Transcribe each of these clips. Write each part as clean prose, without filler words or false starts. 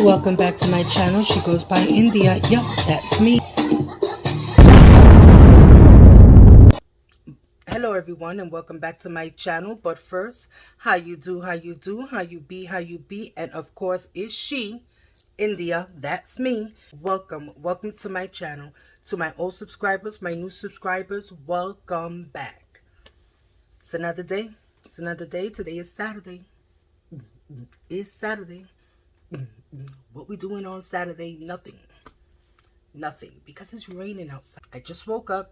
Welcome back to my channel. She goes by India. Yup, that's me. Hello everyone and welcome back to my channel. But first, how you do, how you be, and of course it's she, India, that's me. Welcome to my channel. To my old subscribers, my new subscribers, welcome back. It's another day. It's another day. Today is Saturday. It's Saturday. What we doing on Saturday? Nothing, because it's raining outside. I just woke up.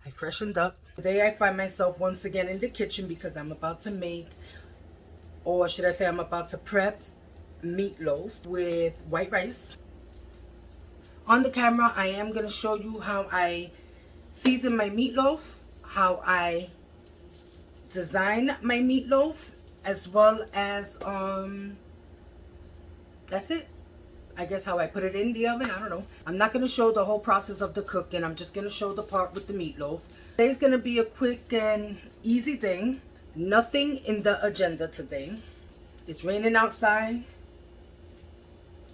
I freshened up. Today I find myself once again in the kitchen because I'm about to make, or should I say I'm about to prep, meatloaf with white rice. On the camera I am going to show you how I season my meatloaf, how I design my meatloaf, as well as that's it. I guess how I put it in the oven. I don't know. I'm not going to show the whole process of the cooking. I'm just going to show the part with the meatloaf. Today's going to be a quick and easy day. Nothing in the agenda today. It's raining outside.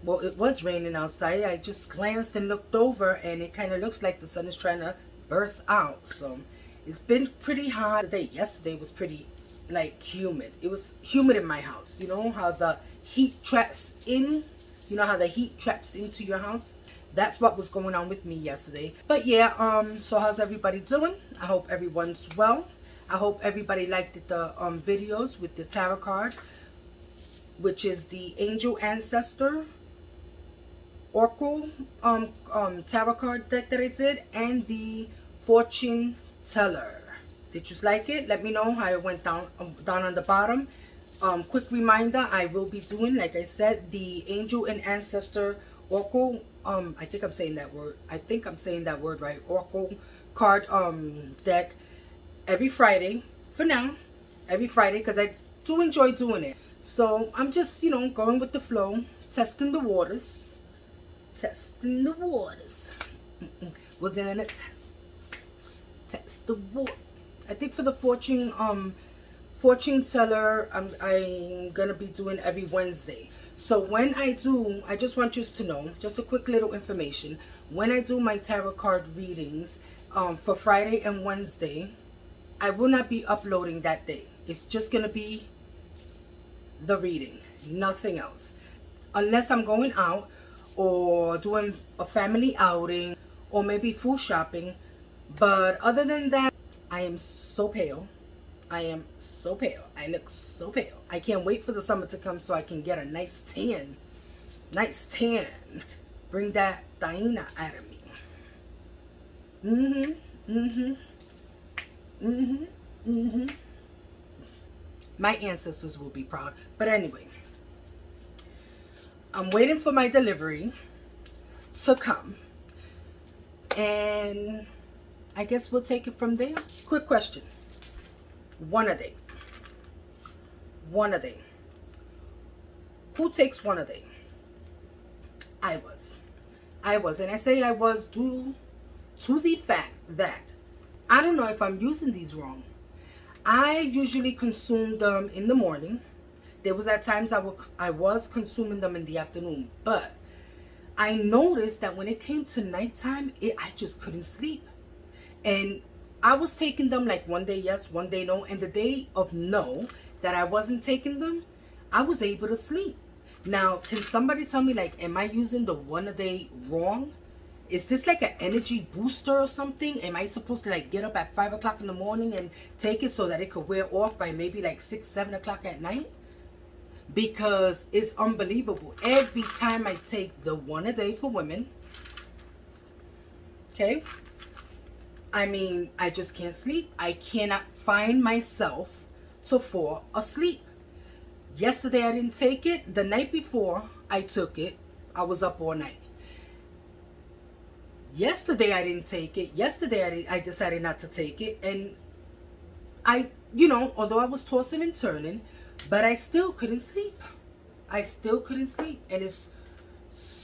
Well, it was raining outside. I just glanced and looked over and it kind of looks like the sun is trying to burst out. So it's been pretty hot today. Yesterday was pretty like humid. It was humid in my house. You know how the heat traps in? You know how the heat traps into your house? That's what was going on with me yesterday. But yeah, so how's everybody doing? I hope everyone's well. I hope everybody liked the videos with the tarot card, which is the Angel Ancestor Oracle tarot card deck that I did, and the Fortune Teller. Did you like it? Let me know how it went down on the bottom. Quick reminder, I will be doing, like I said, the Angel and Ancestor Oracle, I think I'm saying that word right, Oracle card deck every Friday, for now, every Friday, because I do enjoy doing it. So I'm just, you know, going with the flow, testing the waters, We're gonna test the water. I think for the fortune teller, I'm gonna be doing every Wednesday. So when I do, I just want you to know, just a quick little information, when I do my tarot card readings for Friday and Wednesday, I will not be uploading that day. It's just gonna be the reading, nothing else, unless I'm going out or doing a family outing or maybe food shopping. But other than that, I am so pale. I am so pale. I look so pale. I can't wait for the summer to come so I can get a nice tan. Nice tan. Bring that Diana out of me. My ancestors will be proud. But anyway, I'm waiting for my delivery to come. And I guess we'll take it from there. Quick question. One a day. Who takes one a day? I was. And I say I was due to the fact that I don't know if I'm using these wrong. I usually consume them in the morning. There was at times I was consuming them in the afternoon. But I noticed that when it came to nighttime, I just couldn't sleep. And I was taking them like one day yes, one day no. And the day of no, that I wasn't taking them, I was able to sleep. Now, can somebody tell me, like, am I using the one a day wrong? Is this like an energy booster or something? Am I supposed to like get up at 5 o'clock in the morning and take it so that it could wear off by maybe like 6, 7 o'clock at night? Because it's unbelievable. Every time I take the one a day for women, okay, I mean, I just can't sleep. I cannot find myself to fall asleep. Yesterday I didn't take it. The night before I took it, I was up all night. Yesterday I didn't take it. Yesterday I decided not to take it. And I, you know, although I was tossing and turning, but I still couldn't sleep. And it's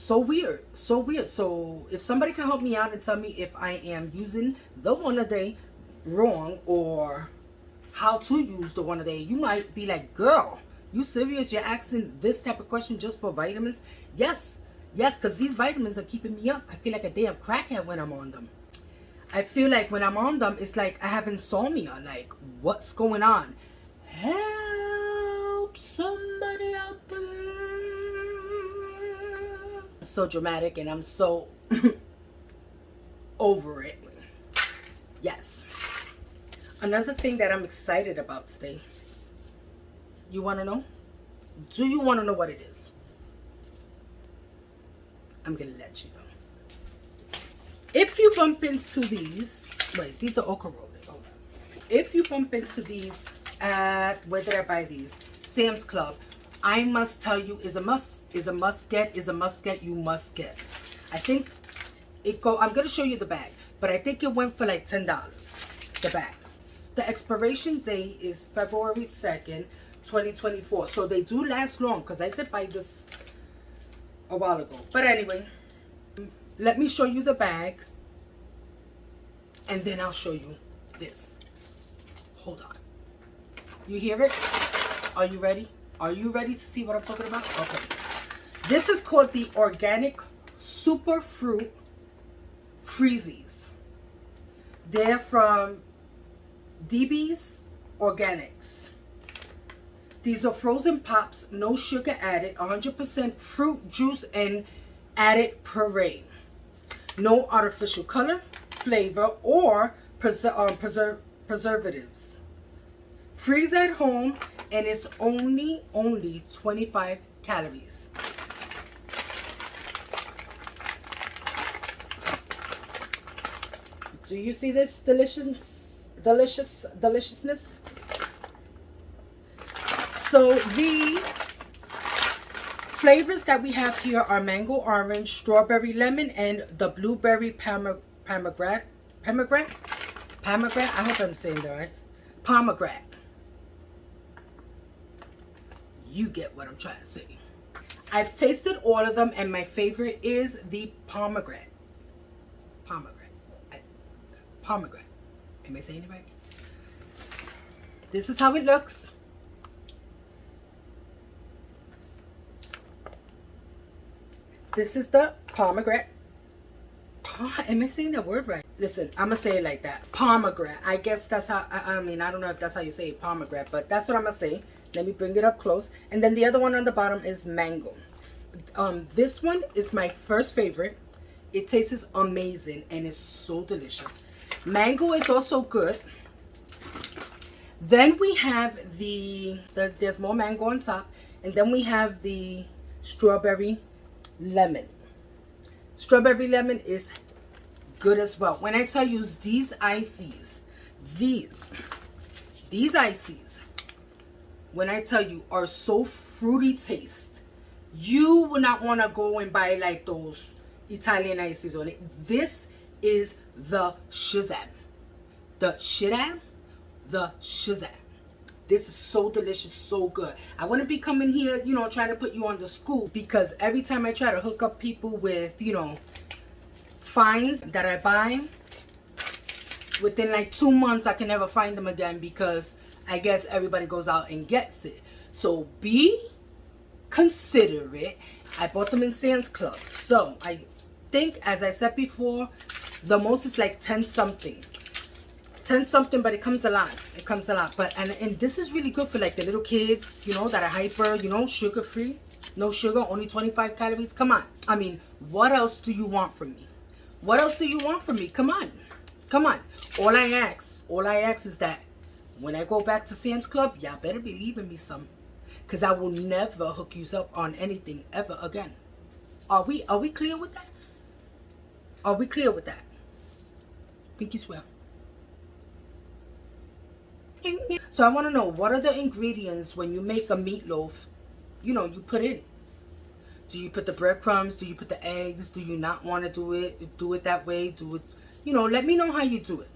So weird, so weird. So if somebody can help me out and tell me if I am using the one a day wrong, or how to use the one a day, you might be like, girl, you serious? You're asking this type of question just for vitamins? Yes, yes, because these vitamins are keeping me up. I feel like a damn crackhead when I'm on them. I feel like when I'm on them, it's like I have insomnia. Like, what's going on? Help somebody out there. So dramatic, and I'm so over it. Yes. Another thing that I'm excited about today. You want to know? Do you want to know what it is? I'm going to let you know. If you bump into these, wait, these are okra rollers. Hold on. If you bump into these at, where did I buy these? Sam's Club. I must tell you, is a must get, you must get. I think I'm going to show you the bag, but I think it went for like $10, the bag. The expiration date is February 2nd, 2024. So they do last long, because I did buy this a while ago. But anyway, let me show you the bag, and then I'll show you this. Hold on. You hear it? Are you ready? Are you ready to see what I'm talking about? Okay. This is called the Organic Super Fruit Freezies. They're from DB's Organics. These are frozen pops, no sugar added, 100% fruit juice and added puree. No artificial color, flavor, or preservatives. Freeze at home, and it's only 25 calories. Do you see this deliciousness? So the flavors that we have here are mango orange, strawberry lemon, and the blueberry pomegranate. I hope I'm saying that right. Pomegranate. You get what I'm trying to say. I've tasted all of them, and my favorite is the pomegranate. Pomegranate. Am I saying it right? This is how it looks. This is the pomegranate. Am I saying that word right? Listen, I'm going to say it like that. Pomegranate. I guess that's how, I mean, I don't know if that's how you say it, pomegranate, but that's what I'm going to say. Let me bring it up close. And then the other one on the bottom is mango. This one is my first favorite. It tastes amazing, and it's so delicious. Mango is also good. Then we have there's more mango on top. And then we have the strawberry lemon. Strawberry lemon is good as well. When I tell you these ices, these ices, when I tell you, are so fruity taste, you will not want to go and buy like those Italian ices on it. This is the shazam. The shazam. This is so delicious, so good. I wouldn't be coming here, you know, trying to put you on the scoop, because every time I try to hook up people with, you know, finds that I buy, within like 2 months I can never find them again, because I guess everybody goes out and gets it. So be considerate. I bought them in Sam's Club. So I think, as I said before, the most is like 10 something, but it comes a lot. But and this is really good for like the little kids, you know, that are hyper, you know, sugar free, no sugar, only 25 calories. Come on. I mean, what else do you want from me? Come on. All I ask is that when I go back to Sam's Club, y'all better be leaving me some, because I will never hook you up on anything ever again. Are we clear with that? Pinky swear. So I want to know, what are the ingredients when you make a meatloaf, you know, you put in? Do you put the breadcrumbs? Do you put the eggs? Do you not want to do it that way? Do it, you know, let me know how you do it.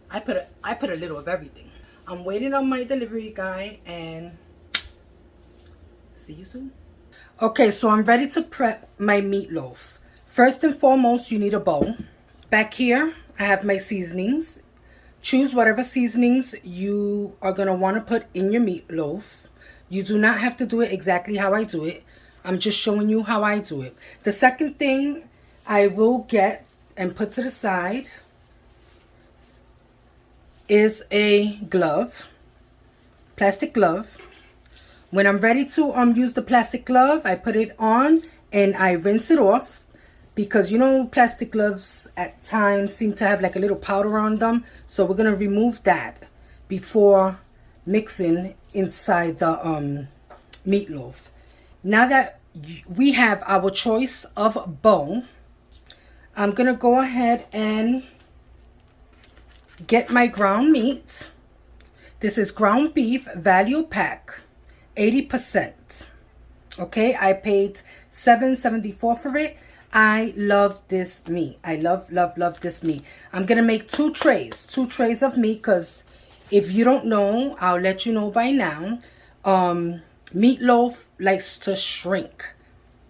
I put a little of everything. I'm waiting on my delivery guy, and see you soon. Okay, so I'm ready to prep my meatloaf. First and foremost, you need a bowl. Back here, I have my seasonings. Choose whatever seasonings you are going to want to put in your meatloaf. You do not have to do it exactly how I do it. I'm just showing you how I do it. The second thing I will get and put to the side is a glove, plastic glove. When I'm ready to use the plastic glove, I put it on and I rinse it off, because you know plastic gloves at times seem to have like a little powder on them. So we're going to remove that before mixing inside the meatloaf. Now that we have our choice of bowl, I'm going to go ahead and get my ground meat. This is ground beef value pack, 80%. Okay, I paid $7.74 for it. I love this meat. I love this meat. I'm gonna make two trays of meat, because if you don't know, I'll let you know by now. Meatloaf likes to shrink.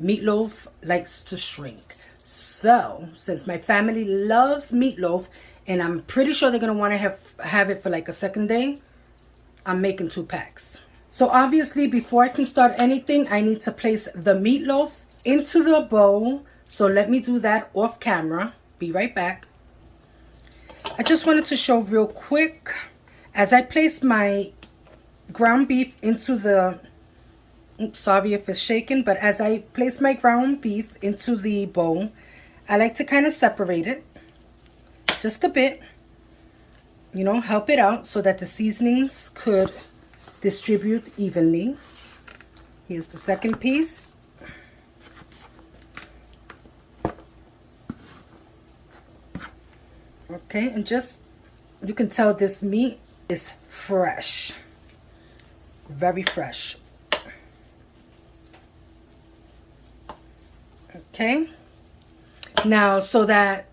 Meatloaf likes to shrink. So since my family loves meatloaf, and I'm pretty sure they're gonna want to have it for like a second day, I'm making 2 packs. So obviously, before I can start anything, I need to place the meatloaf into the bowl. So let me do that off camera. Be right back. I just wanted to show real quick, as I place my ground beef into the, oops, sorry if it's shaking, but as I place my ground beef into the bowl, I like to kind of separate it just a bit, you know, help it out so that the seasonings could distribute evenly. Here's the second piece. Okay, and just, you can tell this meat is fresh, very fresh. Okay, now so that,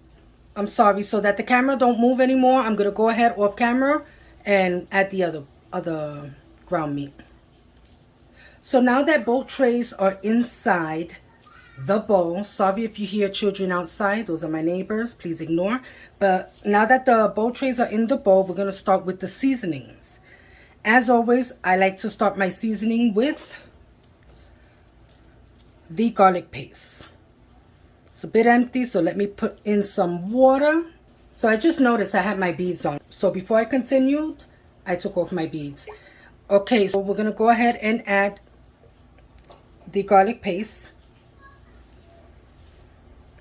I'm sorry, so that the camera don't move anymore, I'm gonna go ahead off camera and add the other ground meat. So now that both trays are inside the bowl, sorry if you hear children outside, those are my neighbors, please ignore. But now that the bowl trays are in the bowl, we're going to start with the seasonings. As always, I like to start my seasoning with the garlic paste. It's a bit empty, so let me put in some water. So I just noticed I had my beads on. So before I continued, I took off my beads. Okay, so we're going to go ahead and add the garlic paste.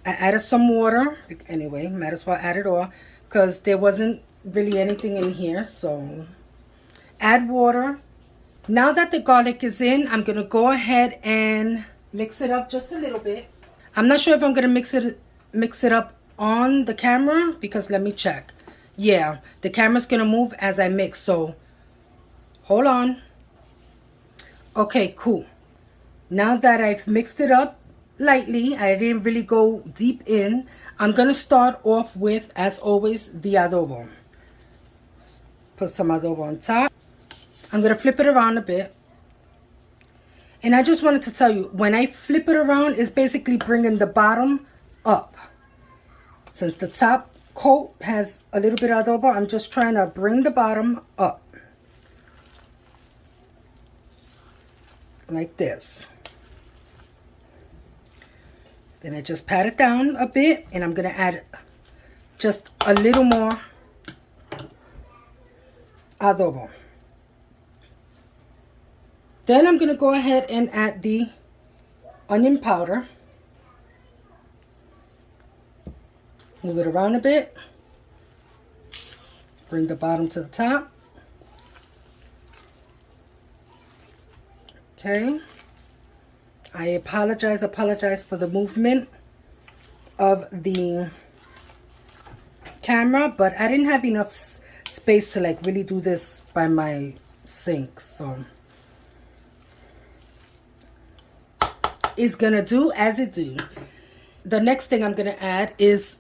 I added some water. Anyway, might as well add it all, because there wasn't really anything in here. So add water. Now that the garlic is in, I'm going to go ahead and mix it up just a little bit. I'm not sure if I'm going to mix it up on the camera, because let me check. Yeah, the camera's going to move as I mix. So hold on. Okay, cool. Now that I've mixed it up lightly, I didn't really go deep in, I'm going to start off with, as always, the adobo. Put some adobo on top. I'm going to flip it around a bit. And I just wanted to tell you, when I flip it around, it's basically bringing the bottom up. Since the top coat has a little bit of adobo, I'm just trying to bring the bottom up. Like this. Then I just pat it down a bit, and I'm going to add just a little more adobo. Then I'm going to go ahead and add the onion powder. Move it around a bit. Bring the bottom to the top. Okay. I apologize for the movement of the camera, but I didn't have enough space to like really do this by my sink, so it's gonna do as it do. The next thing I'm gonna add is,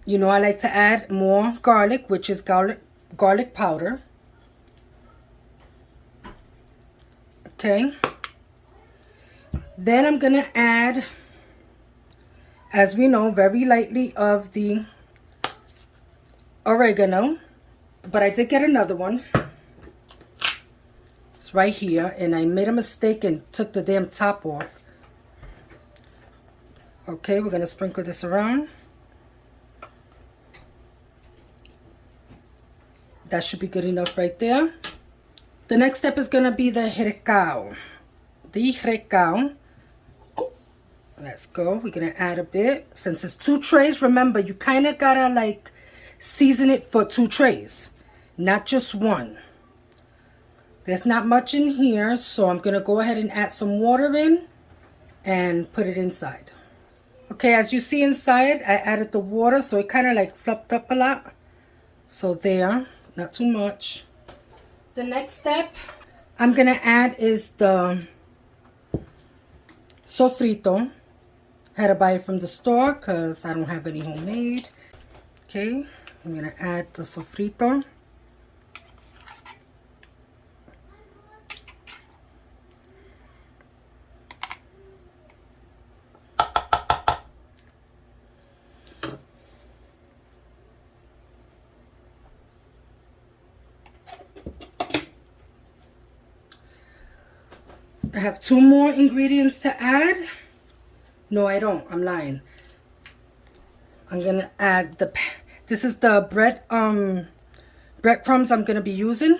you know, I like to add more garlic, which is garlic powder. Okay. Then I'm going to add, as we know, very lightly of the oregano. But I did get another one. It's right here. And I made a mistake and took the damn top off. Okay, we're going to sprinkle this around. That should be good enough right there. The next step is going to be the recao. The recao. Let's go. We're going to add a bit. Since it's 2 trays, remember, you kind of got to like season it for 2 trays. Not just 1. There's not much in here, so I'm going to go ahead and add some water in and put it inside. Okay, as you see inside, I added the water, so it kind of like fluffed up a lot. So there, not too much. The next step I'm going to add is the sofrito. Had to buy it from the store because I don't have any homemade. Okay, I'm going to add the sofrito. I have 2 more ingredients to add. No, I don't. I'm lying. I'm going to add this is the breadcrumbs I'm going to be using.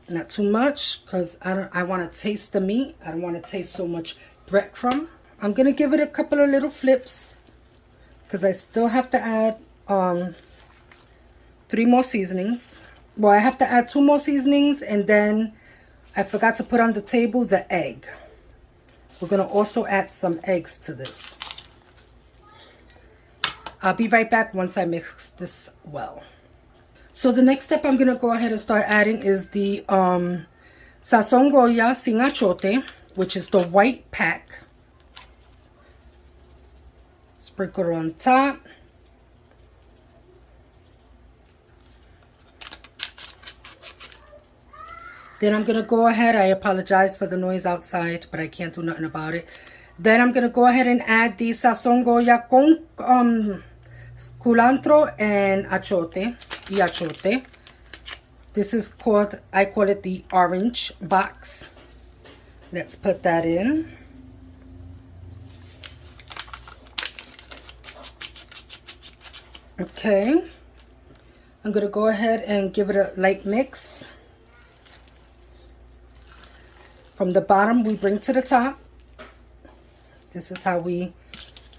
Not too much because I want to taste the meat. I don't want to taste so much breadcrumb. I'm going to give it a couple of little flips because I still have to add 3 more seasonings. Well, I have to add 2 more seasonings, and then I forgot to put on the table the egg. We're going to also add some eggs to this. I'll be right back once I mix this well. So the next step I'm going to go ahead and start adding is the Sazon Goya sin achote, which is the white pack. Sprinkle it on top. Then I'm going to go ahead, I apologize for the noise outside, but I can't do nothing about it. Then I'm going to go ahead and add the Sazon Goya con culantro and achote. This is called, I call it the orange box. Let's put that in. Okay. I'm going to go ahead and give it a light mix. From the bottom, we bring to the top. This is how we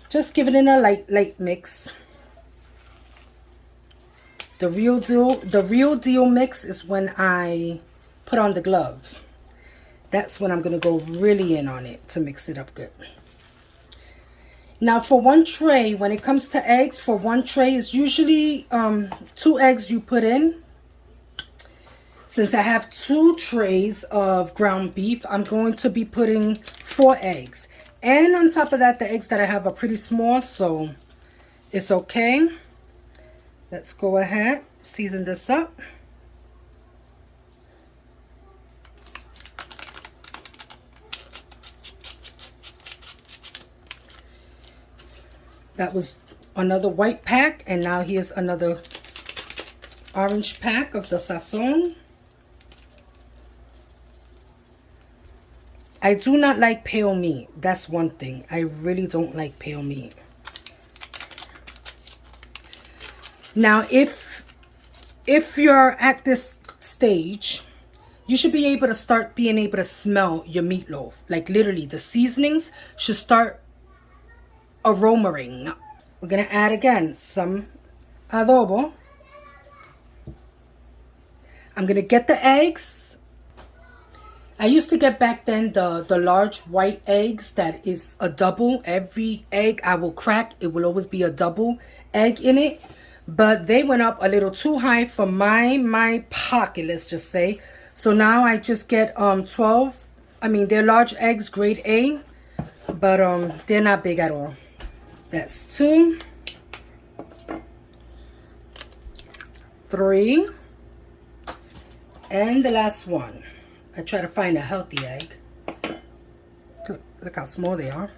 just give it in a light mix. The real deal mix is when I put on the glove. That's when I'm going to go really in on it to mix it up good. Now for 1 tray, when it comes to eggs, for 1 tray is usually 2 eggs you put in. Since I have 2 trays of ground beef, I'm going to be putting 4 eggs. And on top of that, the eggs that I have are pretty small, so it's okay. Let's go ahead, season this up. That was another white pack, and now here's another orange pack of the Sazon. I do not like pale meat. That's one thing. I really don't like pale meat. Now, if you're at this stage, you should be able to start being able to smell your meatloaf. Like literally, the seasonings should start aromaing. We're going to add again some adobo. I'm going to get the eggs. I used to get back then the large white eggs that is a double. Every egg I will crack, it will always be a double egg in it. But they went up a little too high for my pocket, let's just say. So now I just get 12. I mean, they're large eggs, grade A, but they're not big at all. That's 2, 3, And the last one. I try to find a healthy egg. Look how small they are.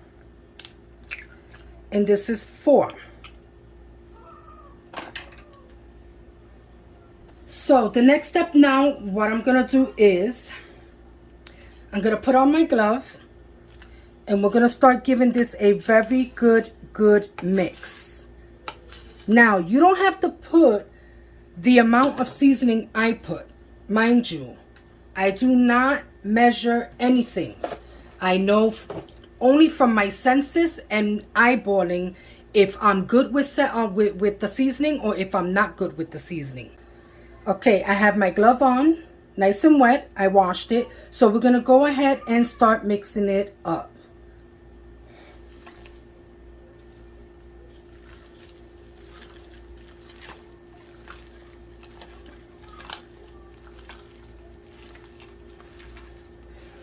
And this is 4. So the next step now, what I'm going to do is I'm going to put on my glove and we're going to start giving this a very good mix. Now, you don't have to put the amount of seasoning I put. Mind you, I do not measure anything. I know only from my senses and eyeballing if I'm good with the seasoning or if I'm not good with the seasoning. Okay, I have my glove on, nice and wet. I washed it. So we're going to go ahead and start mixing it up.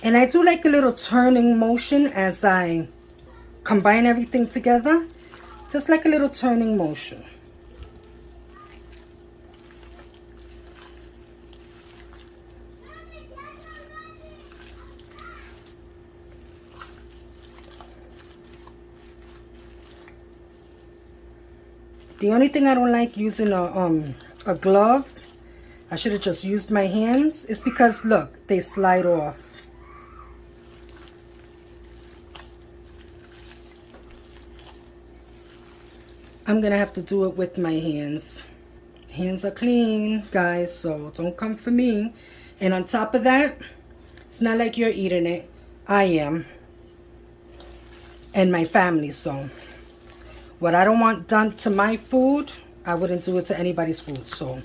And I do like a little turning motion as I combine everything together. Just like a little turning motion. The only thing I don't like using a glove, I should have just used my hands, is because look, they slide off. I'm gonna have to do it with my hands. Hands are clean, guys, so don't come for me. And on top of that, it's not like you're eating it. I am. And my family, so what I don't want done to my food, I wouldn't do it to anybody's food. So,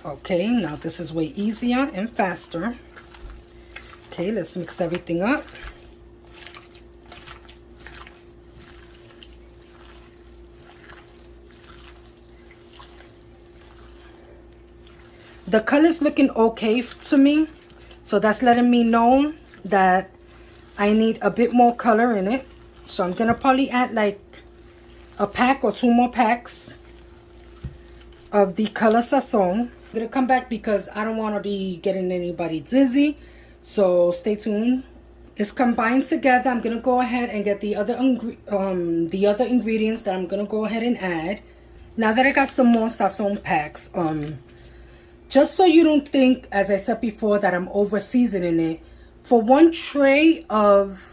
okay, now this is way easier and faster. Okay, let's mix everything up. The color's looking okay to me, so that's letting me know that I need a bit more color in it. So I'm gonna probably add like a pack or 2 more packs of the color sazon. I'm gonna come back because I don't want to be getting anybody dizzy, so stay tuned. It's combined together. I'm gonna go ahead and get the other ingredients that I'm gonna go ahead and add. Now that I got some more sazon packs, just so you don't think, as I said before, that I'm over seasoning it, for 1 tray of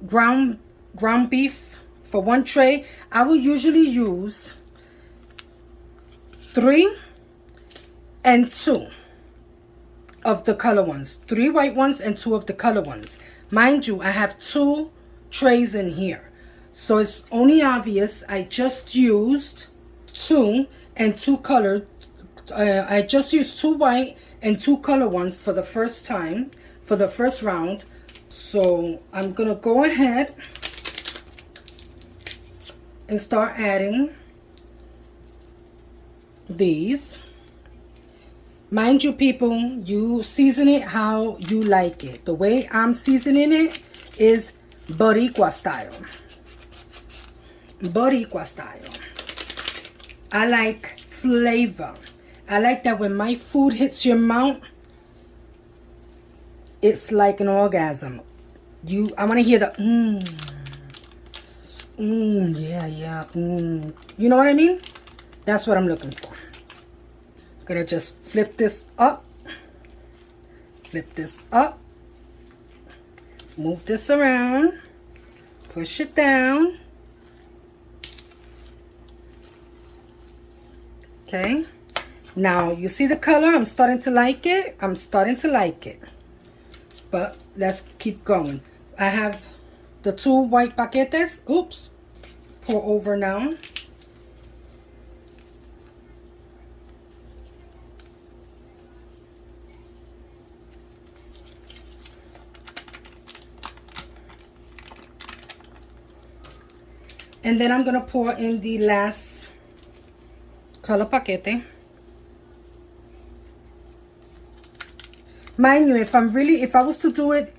ground beef, for 1 tray, I will usually use 3 and 2 of the color ones. 3 white ones and 2 of the color ones. Mind you, I have 2 trays in here. So it's only obvious I just used 2 and 2 colored. I just used 2 white and 2 color ones for the first time, for the first round. So I'm going to go ahead and start adding these. Mind you, people, you season it how you like it. The way I'm seasoning it is Boricua style. Boricua style. I like flavor. I like that when my food hits your mouth, it's like an orgasm. I want to hear the yeah, You know what I mean? That's what I'm looking for. I'm gonna just flip this up, move this around, push it down. Okay. Now, you see the color? I'm starting to like it. But let's keep going. I have the 2 white paquetes. Oops. Pour over now. And then I'm going to pour in the last color paquete. Mind you, if I was to do it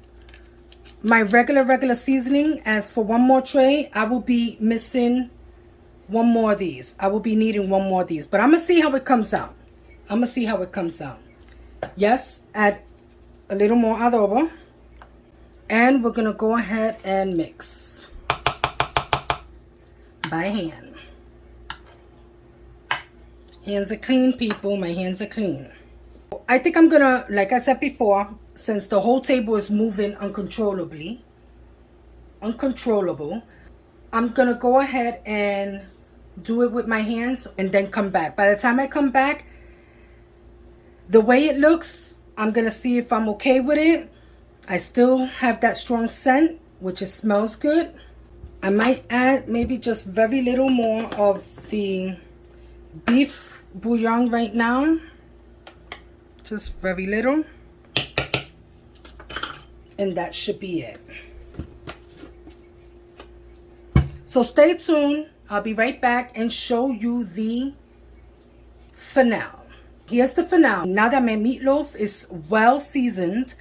my regular seasoning as for 1 more tray, I will be missing 1 more of these. I will be needing 1 more of these. But I'm going to see how it comes out. Yes, add a little more adobo. And we're going to go ahead and mix by hand. Hands are clean, people. My hands are clean. I think I'm going to, like I said before, since the whole table is moving uncontrollable, I'm going to go ahead and do it with my hands and then come back. By the time I come back, the way it looks, I'm going to see if I'm okay with it. I still have that strong scent, which it smells good. I might add maybe just very little more of the beef bouillon right now. Just very little. And that should be it. So stay tuned. I'll be right back and show you the finale. Here's the finale. Now that my meatloaf is well seasoned,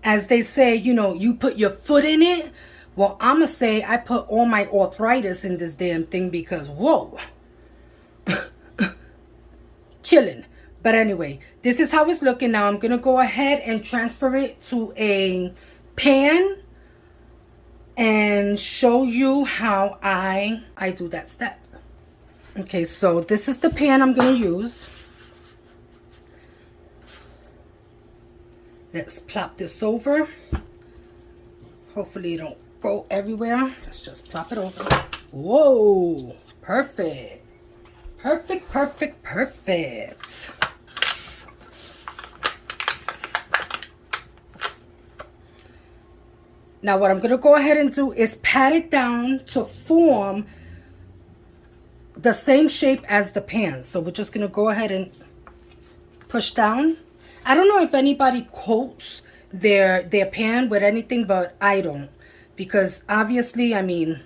as they say, you know, you put your foot in it. Well, I'ma say I put all my arthritis in this damn thing because, whoa. Killing. But anyway, this is how it's looking now. I'm going to go ahead and transfer it to a pan and show you how I do that step. Okay, so this is the pan I'm going to use. Let's plop this over. Hopefully it don't go everywhere. Let's just plop it over. Whoa, perfect. Perfect, perfect, perfect. Now what I'm going to go ahead and do is pat it down to form the same shape as the pan. So we're just going to go ahead and push down. I don't know if anybody coats their pan with anything, but I don't. Because obviously, I mean,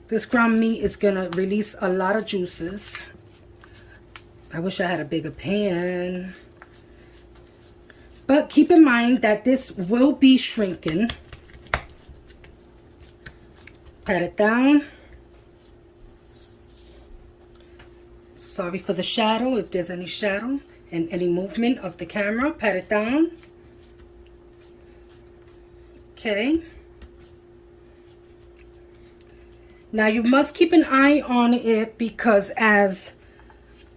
this ground meat is going to release a lot of juices. I wish I had a bigger pan. But keep in mind that this will be shrinking. Pat it down. Sorry for the shadow, if there's any shadow and any movement of the camera. Pat it down. Okay. Now you must keep an eye on it because as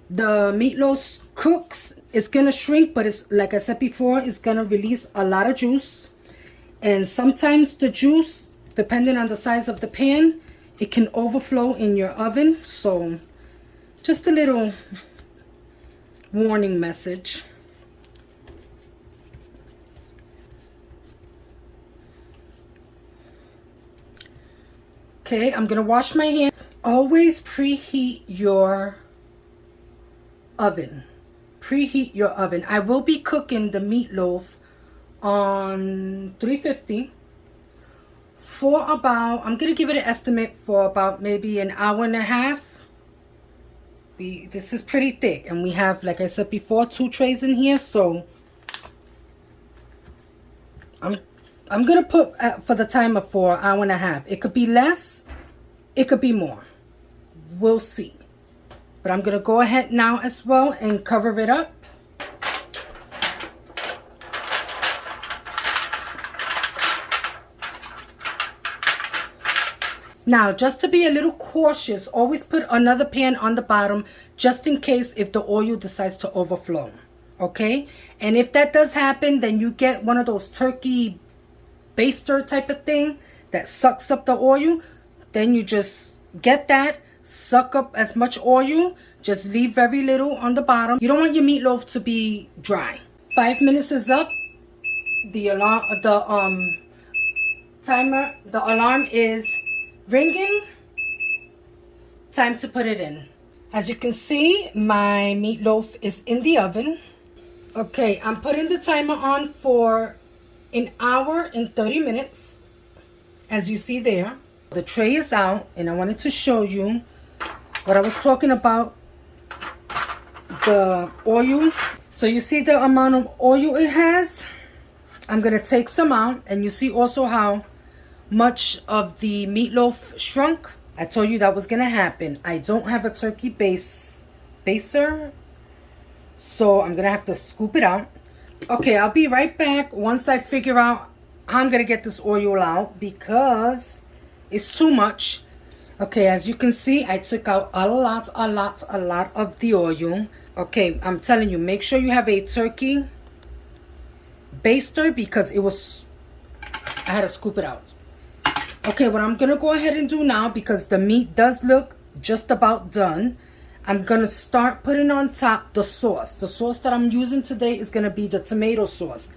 the meatloaf cooks, it's gonna shrink, but it's like I said before, it's gonna release a lot of juice. And sometimes the juice, depending on the size of the pan, it can overflow in your oven. So just a little warning message. Okay, I'm gonna wash my hands. Always preheat your oven. Preheat your oven. I will be cooking the meatloaf on 350 for about, I'm gonna give it an estimate for about maybe an hour and a half. This is pretty thick, and we have, like I said before, 2 trays in here, so I'm gonna put for the timer for an hour and a half. It could be less, it could be more. We'll see. But I'm gonna go ahead now as well and cover it up. Now, just to be a little cautious, always put another pan on the bottom just in case if the oil decides to overflow. Okay? And if that does happen, then you get one of those turkey baster type of thing that sucks up the oil. Then you just get that, suck up as much oil, just leave very little on the bottom. You don't want your meatloaf to be dry. 5 minutes is up. The alarm, the alarm is ringing. Time to put it in. As you can see, my meatloaf is in the oven. Okay, I'm putting the timer on for an hour and 30 minutes. As you see there, the tray is out, and I wanted to show you what I was talking about, the oil. So you see the amount of oil it has. I'm gonna take some out, and you see also how much of the meatloaf shrunk. I told you that was gonna happen. I don't have a turkey baster, So I'm gonna have to scoop it out. Okay, I'll be right back once I figure out how I'm gonna get this oil out because it's too much. Okay, as you can see, I took out a lot of the oil. Okay, I'm telling you, make sure you have a turkey baster because I had to scoop it out. Okay, what I'm gonna go ahead and do now, because the meat does look just about done, I'm gonna start putting on top the sauce. The sauce that I'm using today is gonna be the tomato sauce.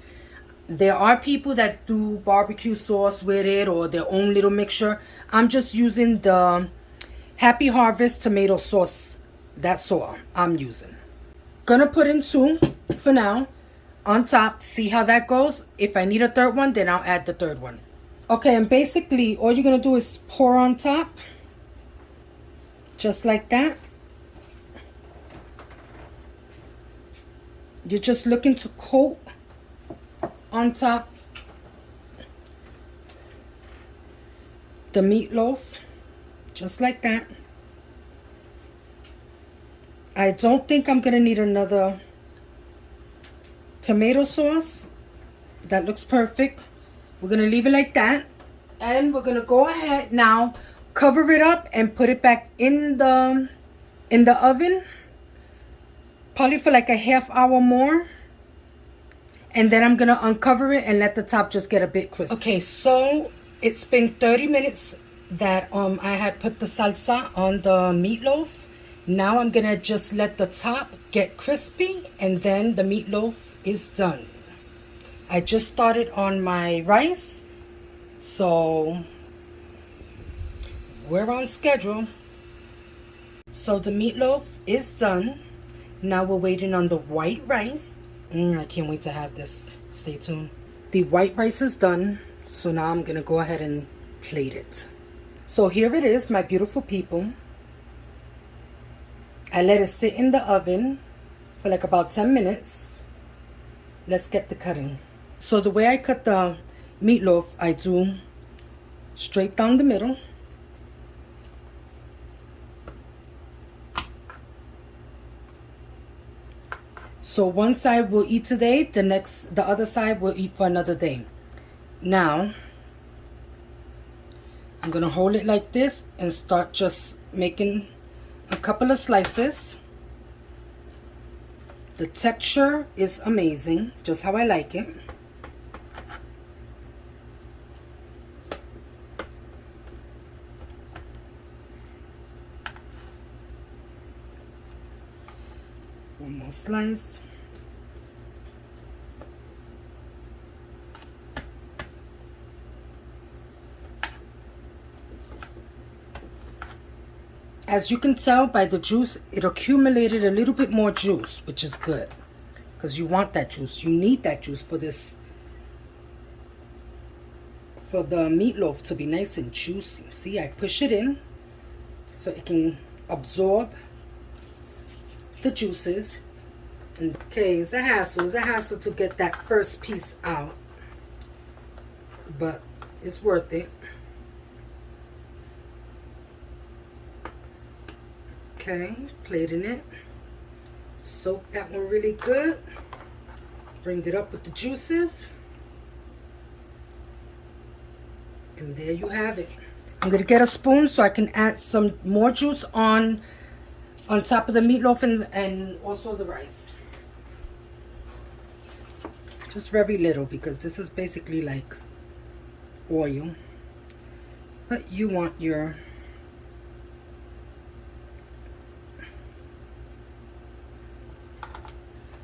There are people that do barbecue sauce with it or their own little mixture. I'm just using the Happy Harvest tomato sauce. That's all I'm using. Gonna put in 2 for now on top. See how that goes. If I need a third one, then I'll add the third one. Okay, and basically all you're gonna do is pour on top. Just like that. You're just looking to coat on top the meatloaf, just like that. I don't think I'm gonna need another tomato sauce. That looks perfect. We're gonna leave it like that, and we're gonna go ahead now, cover it up and put it back in the oven, probably for like a half hour more. And then I'm gonna uncover it and let the top just get a bit crisp. Okay, so it's been 30 minutes that I had put the salsa on the meatloaf. Now I'm gonna just let the top get crispy and then the meatloaf is done. I just started on my rice, so we're on schedule. So the meatloaf is done. Now we're waiting on the white rice. I can't wait to have this. Stay tuned. The white rice is done. So now I'm going to go ahead and plate it. So here it is, my beautiful people. I let it sit in the oven for like about 10 minutes. Let's get the cutting. So the way I cut the meatloaf, I do straight down the middle. So one side will eat today, the other side will eat for another day. Now, I'm gonna hold it like this and start just making a couple of slices. The texture is amazing, just how I like it. One more slice. As you can tell by the juice, it accumulated a little bit more juice, which is good. Because you want that juice. You need that juice for this, for the meatloaf to be nice and juicy. See, I push it in so it can absorb the juices. And okay, it's a hassle to get that first piece out, but it's worth it. Okay, plating it. Soak that one really good. Bring it up with the juices. And there you have it. I'm gonna get a spoon so I can add some more juice on top of the meatloaf and also the rice. Just very little, because this is basically like oil. But you want your...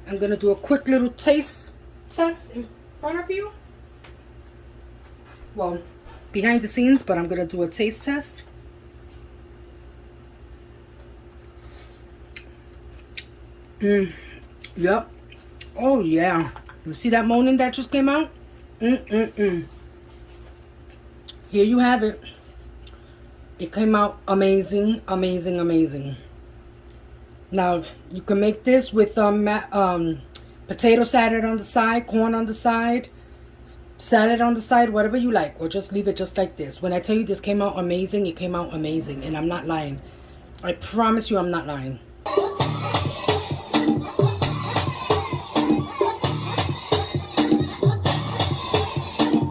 I'm going to do a quick little taste test in front of you. Well, behind the scenes, but I'm going to do a taste test. Yep. Oh, yeah. You see that moaning that just came out? Here you have it. It came out amazing, amazing, amazing. Now, you can make this with potato salad on the side, corn on the side, salad on the side, whatever you like. Or just leave it just like this. When I tell you this came out amazing, it came out amazing. And I'm not lying. I promise you I'm not lying.